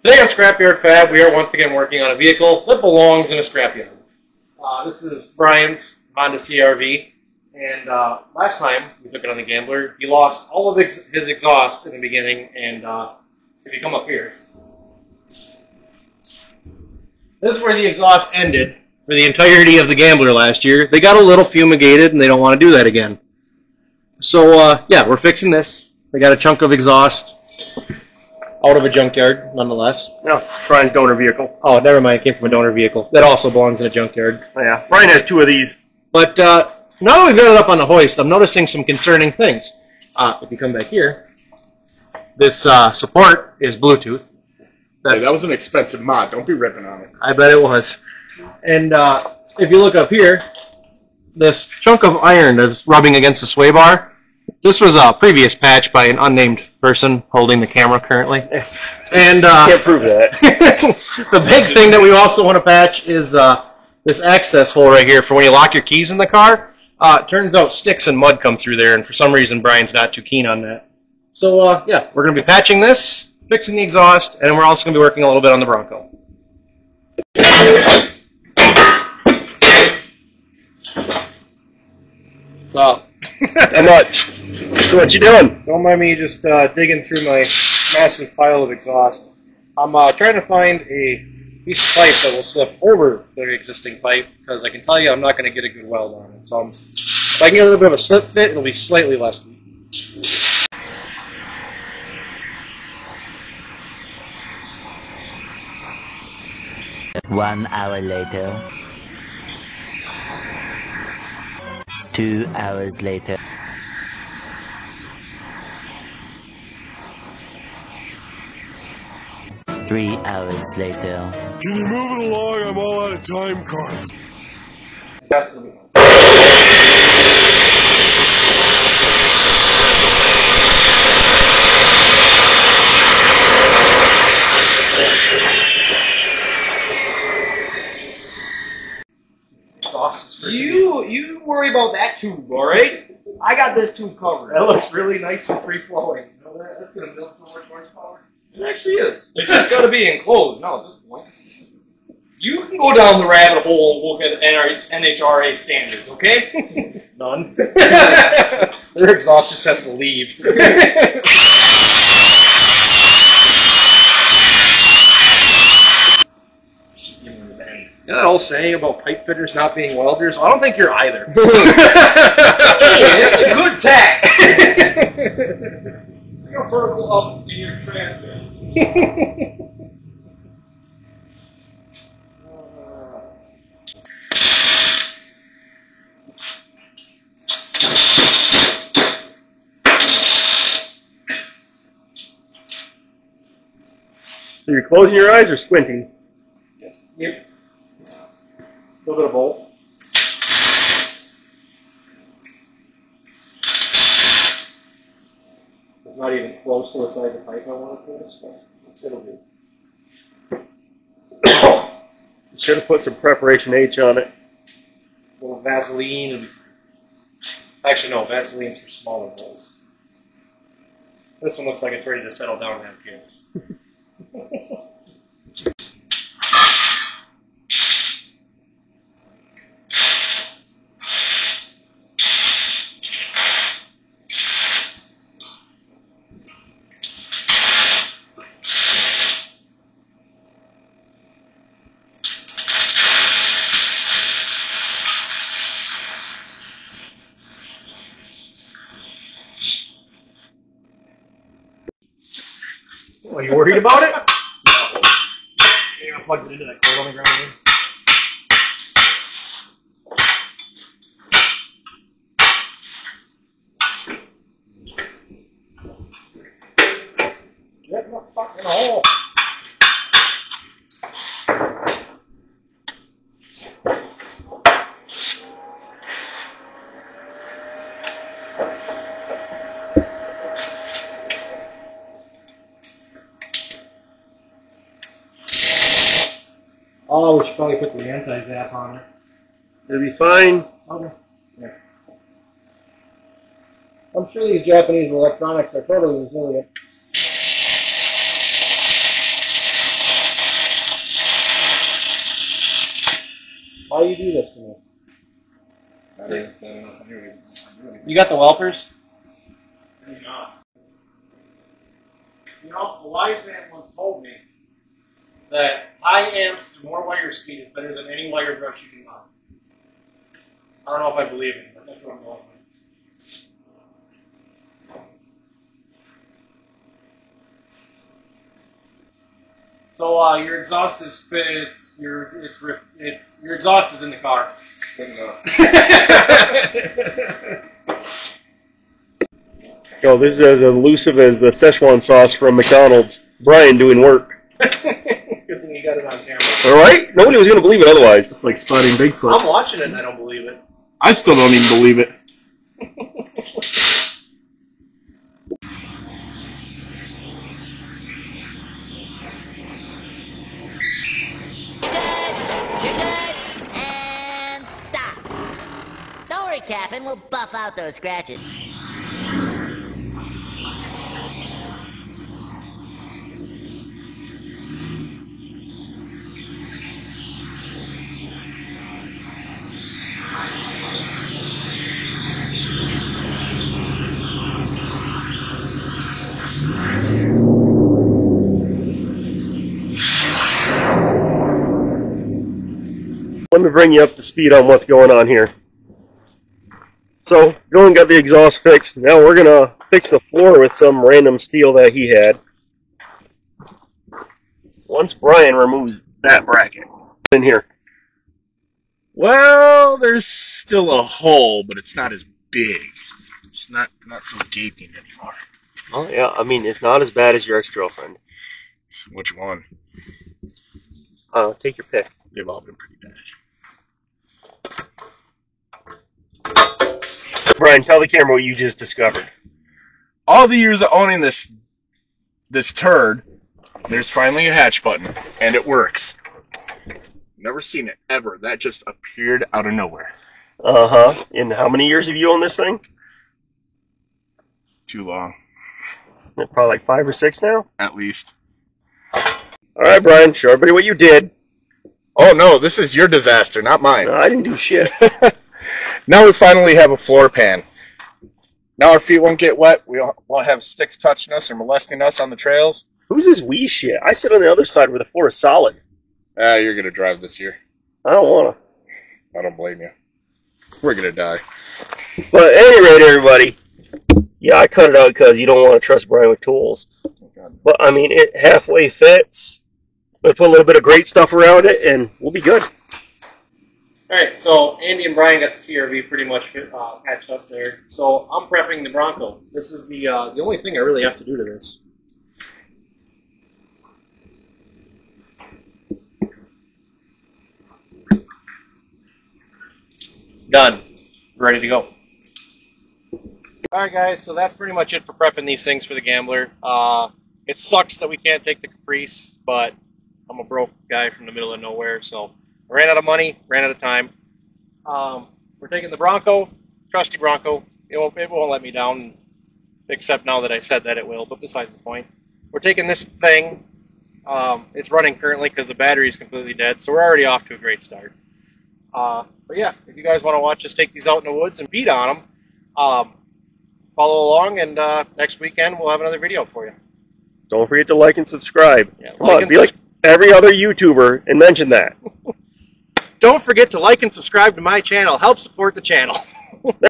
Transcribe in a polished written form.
Today on Scrapyard Fab, we are once again working on a vehicle that belongs in a scrapyard. This is Brian's Honda CR-V, and last time we took it on the Gambler, he lost all of his exhaust in the beginning, and if you come up here, this is where the exhaust ended for the entirety of the Gambler last year. They got a little fumigated, and they don't want to do that again. So, yeah, we're fixing this. They got a chunk of exhaust out of a junkyard, nonetheless. No, Brian's donor vehicle. Oh, never mind. It came from a donor vehicle. That also belongs in a junkyard. Oh, yeah, Brian has two of these. But now that we've got it up on the hoist, I'm noticing some concerning things. If you come back here, this support is Bluetooth. Hey, that was an expensive mod. Don't be ripping on it. I bet it was. And if you look up here, this chunk of iron that's rubbing against the sway bar, this was a previous patch by an unnamed person holding the camera currently. And can't prove that. The big thing that we also want to patch is this access hole right here for when you lock your keys in the car. It turns out sticks and mud come through there, and for some reason Brian's not too keen on that. So yeah, we're going to be patching this, fixing the exhaust, and we're also going to be working a little bit on the Bronco. So, How much? So what you doing? don't mind me just digging through my massive pile of exhaust. I'm trying to find a piece of pipe that will slip over the existing pipe, because I can tell you I'm not going to get a good weld on it. So if I can get a little bit of a slip fit, it'll be slightly less. 1 hour later. 2 hours later. Three hours later. Can you move it along? I'm all out of time cards. You worry about that tube, all right? I got this tube covered. That looks really nice and free-flowing. You know that? That's going to build so much horsepower. It actually is. It's just got to be enclosed now at this point. You can go down the rabbit hole and look at NHRA standards, okay? None. Their exhaust just has to leave. You know that old saying about pipe fitters not being welders? I don't think you're either. Hey, good tack. You're vertical up in your transfer. So you're closing your eyes or squinting? Yep. A little bit of both. It's not even close to the size of pipe I want to this, but it'll do. Should have put some preparation H on it. A little Vaseline and actually no, Vaseline's for smaller holes. This one looks like it's ready to settle down and have kids. Are you worried about it? No. You're gonna plug it into that cord on the ground again? Get in the fucking hole. Oh, we should probably put the anti-zap on it. It'll be fine. Okay. Yeah. I'm sure these Japanese electronics are totally resilient. Why you do this to me? You got the Welpers? No. You know, a wise man once told me That high amps to more wire speed is better than any wire brush you can buy. I don't know if I believe it, but that's what I'm going with. So your exhaust is your exhaust is in the car. good enough. Oh, this is as elusive as the Szechuan sauce from McDonald's. Brian doing work. Good thing you got it on camera. All right? Nobody was going to believe it otherwise. It's like spotting Bigfoot. I'm watching it and I don't believe it. I still don't even believe it. You're good, and stop. Don't worry, Captain. We'll buff out those scratches. Let me bring you up to speed on what's going on here. So, Dylan got the exhaust fixed. Now we're going to fix the floor with some random steel that he had. Once Brian removes that bracket in here. Well, there's still a hole, but it's not as big. It's not so gaping anymore. Oh yeah, I mean, it's not as bad as your ex-girlfriend. Which one? Take your pick. They've all been pretty bad. Brian, tell the camera what you just discovered. All the years of owning this turd, there's finally a hatch button, and it works. Never seen it, ever. That just appeared out of nowhere. Uh-huh. And how many years have you owned this thing? Too long. Probably like 5 or 6 now? At least. Alright, Brian, show everybody what you did. Oh, no, this is your disaster, not mine. No, I didn't do shit. Now we finally have a floor pan. Now our feet won't get wet. We won't have sticks touching us or molesting us on the trails. Who's this wee shit? I sit on the other side where the floor is solid. You're going to drive this year. I don't want to. I don't blame you. We're going to die. But at any rate, everybody, yeah, I cut it out because you don't want to trust Brian with tools. But, I mean, it halfway fits. We put a little bit of great stuff around it, and we'll be good. Alright, so Andy and Brian got the CRV pretty much patched up there. So I'm prepping the Bronco. This is the only thing I really have to do to this. Done. Ready to go. Alright guys, so that's pretty much it for prepping these things for the Gambler. It sucks that we can't take the Caprice, but I'm a broke guy from the middle of nowhere, so I ran out of money, ran out of time. We're taking the Bronco, trusty Bronco. It won't let me down, except now that I said that it will, but besides the point. We're taking this thing. It's running currently because the battery is completely dead, so we're already off to a great start. But yeah, if you guys want to watch us take these out in the woods and beat on them, follow along, and next weekend we'll have another video for you. Don't forget to like and subscribe. Yeah, Come on, be like every other YouTuber and mention that. Don't forget to like and subscribe to my channel. Help support the channel.